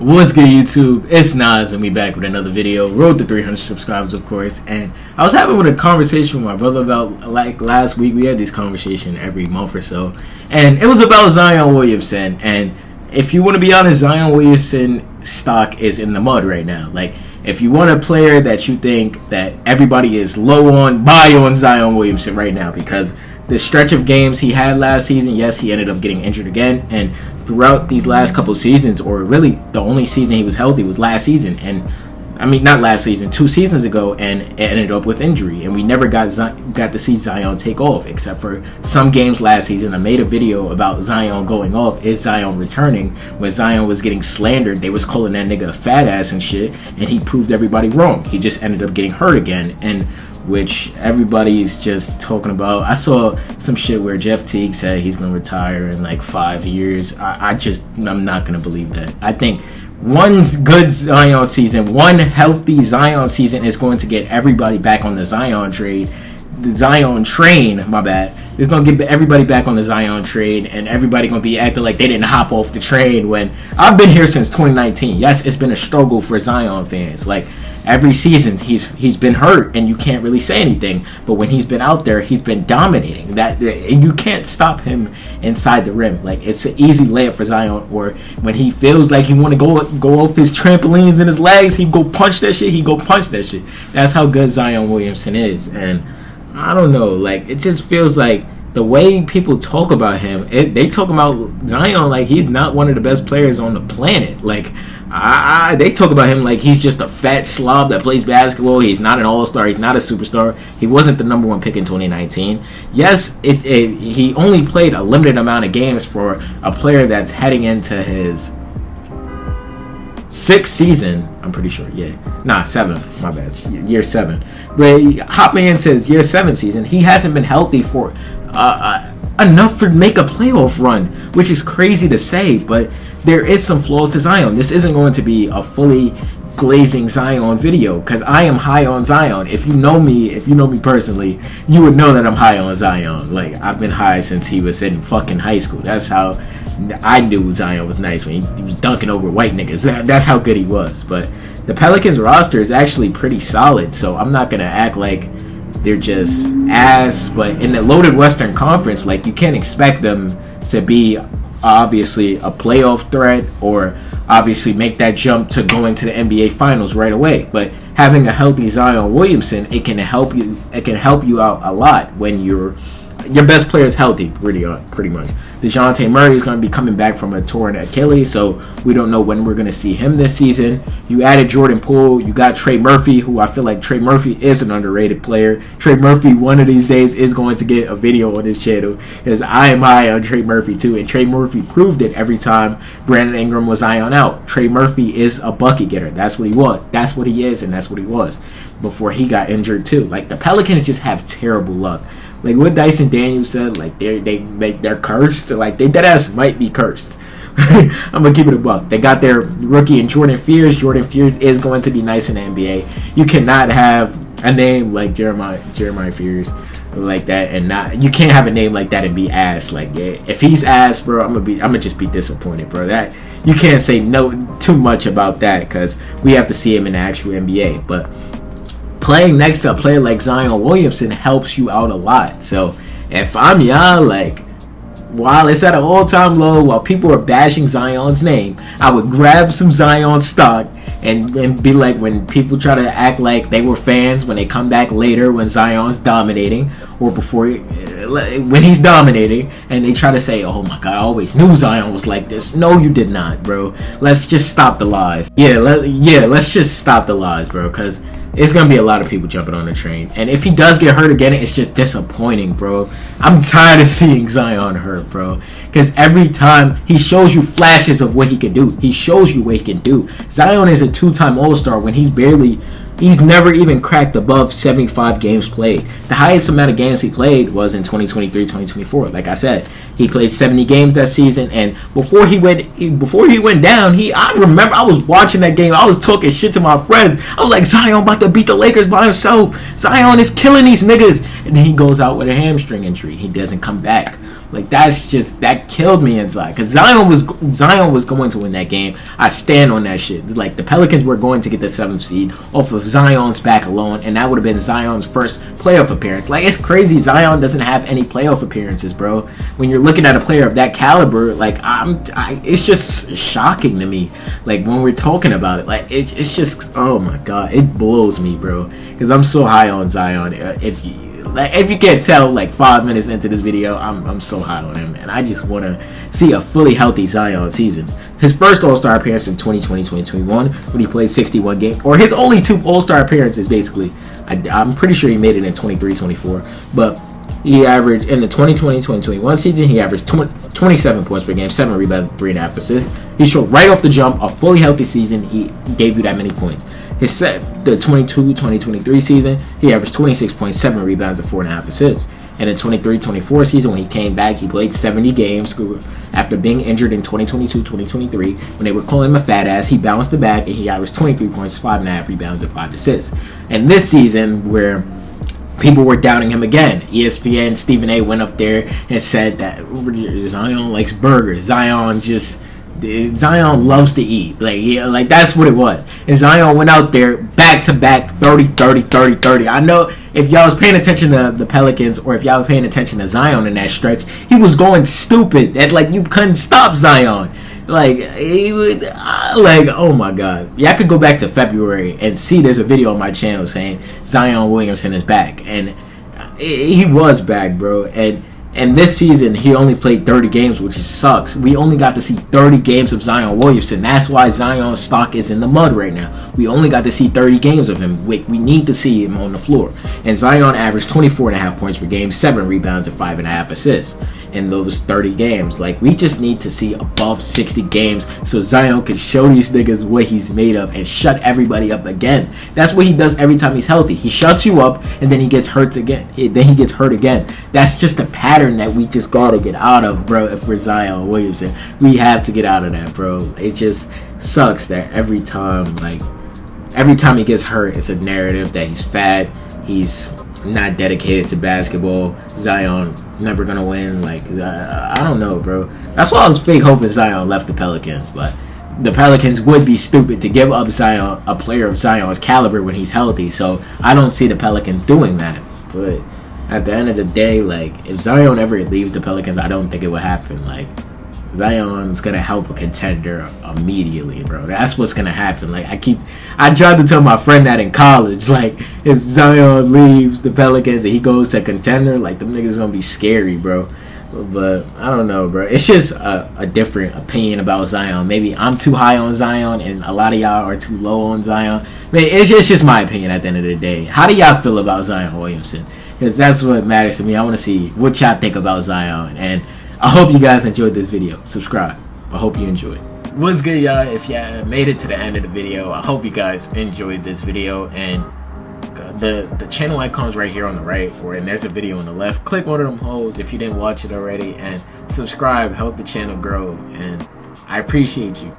What's good, YouTube? It's Nas and we back with another video. Road to 300 subscribers, of course. And I was having a conversation with my brother about, like, last week. We had this conversation every month or so, and it was about Zion Williamson. And if you want to be honest, Zion Williamson stock is in the mud right now. Like, if you want a player that you think that everybody is low on, buy on Zion Williamson right now, because the stretch of games he had last season, yes, he ended up getting injured again, and throughout these last couple seasons, or really the only season he was healthy was last season, and I mean not last season, 2 seasons ago, and it ended up with injury, and we never got to see Zion take off, except for some games last season. I made a video about Zion going off, is Zion returning, when Zion was getting slandered. They was calling that nigga a fat ass and shit, and he proved everybody wrong. He just ended up getting hurt again, and which everybody's just talking about. I saw some shit where Jeff Teague said he's going to retire in like 5 years. I'm not going to believe that. I think one good Zion season, one healthy Zion season is going to get everybody back on the Zion train, my bad. It's going to get everybody back on the Zion train, and everybody going to be acting like they didn't hop off the train when I've been here since 2019. Yes, it's been a struggle for Zion fans. Like, every season he's been hurt and you can't really say anything, but when he's been out there, he's been dominating. That you can't stop him inside the rim. Like, it's an easy layup for Zion. Or when he feels like he want to go off his trampolines and his legs, he go punch that shit. That's how good Zion Williamson is. And I don't know, like, it just feels like the way people talk about him, they talk about Zion like he's not one of the best players on the planet. Like, they talk about him like he's just a fat slob that plays basketball. He's not an all-star. He's not a superstar. He wasn't the number 1 pick in 2019. Yes, he only played a limited amount of games for a player that's heading into his 6th season, I'm pretty sure. 7th, my bad, year 7. But hopping into his year 7 season, he hasn't been healthy for enough to make a playoff run, which is crazy to say, but there is some flaws to Zion. This isn't going to be a fully glazing Zion video, because I am high on Zion. If you know me personally, you would know that I'm high on Zion. Like, I've been high since he was in fucking high school. That's how I knew Zion was nice, when he was dunking over white niggas. That's how good he was. But the Pelicans roster is actually pretty solid, so I'm not gonna act like they're just ass. But in the loaded Western Conference, like, you can't expect them to be obviously a playoff threat, or obviously make that jump to going to the NBA Finals right away. But having a healthy Zion Williamson, it can help you out a lot when your best player is healthy, pretty much. DeJounte Murray is going to be coming back from a torn Achilles, so we don't know when we're going to see him this season. You added Jordan Poole. You got Trey Murphy, who I feel like Trey Murphy is an underrated player. Trey Murphy, one of these days, is going to get a video on his channel, because I am high on Trey Murphy too, and Trey Murphy proved it every time Brandon Ingram was Zion out. Trey Murphy is a bucket getter. That's what he was. That's what he is, and that's what he was before he got injured too. Like, the Pelicans just have terrible luck. Like what Dyson Daniels said, like they're cursed. Like, they deadass might be cursed. I'm gonna keep it a buck. They got their rookie in Jordan Fears. Jordan Fears is going to be nice in the NBA. You cannot have a name like Jeremiah Fears like that, and you can't have a name like that and be ass. Like, if he's ass, bro, I'm gonna just be disappointed, bro. That you can't say no too much about that, because we have to see him in the actual NBA. But playing next to a player like Zion Williamson helps you out a lot. So if I'm y'all, like, while it's at an all-time low, while people are bashing Zion's name, I would grab some Zion stock and be like, when people try to act like they were fans when they come back later when Zion's dominating, or when he's dominating, and they try to say, oh my god, I always knew Zion was like this. No, you did not, bro. Let's just stop the lies. Let's just stop the lies, bro, because it's going to be a lot of people jumping on the train. And if he does get hurt again, it's just disappointing, bro. I'm tired of seeing Zion hurt, bro. Because every time he shows you flashes of what he can do. He shows you what he can do. Zion is a 2-time All-Star when he's never even cracked above 75 games played. The highest amount of games he played was in 2023-2024. Like I said, he played 70 games that season, and before he went down, I remember I was watching that game. I was talking shit to my friends. I was like, Zion about to beat the Lakers by himself. Zion is killing these niggas. And then he goes out with a hamstring injury. He doesn't come back. Like that killed me inside, because Zion was going to win that game. I stand on that shit. Like, the Pelicans were going to get the 7th seed off of Zion's back alone, and that would have been Zion's first playoff appearance. Like, it's crazy Zion doesn't have any playoff appearances, bro. When you're looking at a player of that caliber, like, it's just shocking to me. Like, when we're talking about it, like, it's just, oh my god, it blows me, bro, because I'm so high on Zion. If you can't tell, like 5 minutes into this video, I'm so hot on him, and I just want to see a fully healthy Zion season. His first All-Star appearance in 2020-2021, when he played 61 games, or his only 2 All-Star appearances, basically. I'm pretty sure he made it in 23-24, but he averaged, in the 2020-2021 season, he averaged 27 points per game, 7 rebounds, 3.5 assists. He showed right off the jump a fully healthy season. He gave you that many points. The 22-2023 season, he averaged 26 points, 7 rebounds, and 4.5 assists. And in 23-24 season, when he came back, he played 70 games after being injured in 2022-2023. When they were calling him a fat ass, he bounced it back, and he averaged 23 points, 5.5 rebounds, and 5 assists. And this season, where people were doubting him again, ESPN Stephen A. went up there and said that Zion likes burgers. Zion loves to eat. Like that's what it was. And Zion went out there back to back 30. I know if y'all was paying attention to the Pelicans, or if y'all was paying attention to Zion in that stretch, he was going stupid. And like, you couldn't stop Zion. Like, he would, oh my god. Yeah, I could go back to February and see there's a video on my channel saying Zion Williamson is back. And he was back, bro. And this season, he only played 30 games, which sucks. We only got to see 30 games of Zion Williamson. That's why Zion's stock is in the mud right now. We only got to see 30 games of him. We need to see him on the floor. And Zion averaged 24.5 points per game, 7 rebounds, and 5.5 assists in those 30 games. Like, we just need to see above 60 games so Zion can show these niggas what he's made of and shut everybody up again. That's what he does every time he's healthy. He shuts you up, and then he gets hurt again. Then he gets hurt again. That's just a pattern that we just gotta get out of, bro. If we're Zion Williamson, we have to get out of that, bro. It just sucks that every time he gets hurt, it's a narrative that he's fat, he's not dedicated to basketball, Zion never gonna win. Like, I don't know, bro. That's why I was fake hoping Zion left the Pelicans, but the Pelicans would be stupid to give up Zion, a player of Zion's caliber, when he's healthy. So I don't see the Pelicans doing that. But at the end of the day, like, if Zion ever leaves the Pelicans, I don't think it would happen. Like, Zion's gonna help a contender immediately, bro. That's what's gonna happen. Like, I tried to tell my friend that in college. Like, if Zion leaves the Pelicans and he goes to contender, like, them niggas gonna be scary, bro. But I don't know, bro. It's just a different opinion about Zion. Maybe I'm too high on Zion, and a lot of y'all are too low on Zion. Man, it's just my opinion at the end of the day. How do y'all feel about Zion Williamson? Because that's what matters to me. I want to see what y'all think about Zion. And I hope you guys enjoyed this video. Subscribe. I hope you enjoyed. What's good, y'all? If y'all made it to the end of the video, I hope you guys enjoyed this video. And the channel icon's right here on the right, and there's a video on the left. Click one of them holes if you didn't watch it already, and subscribe. Help the channel grow, and I appreciate you.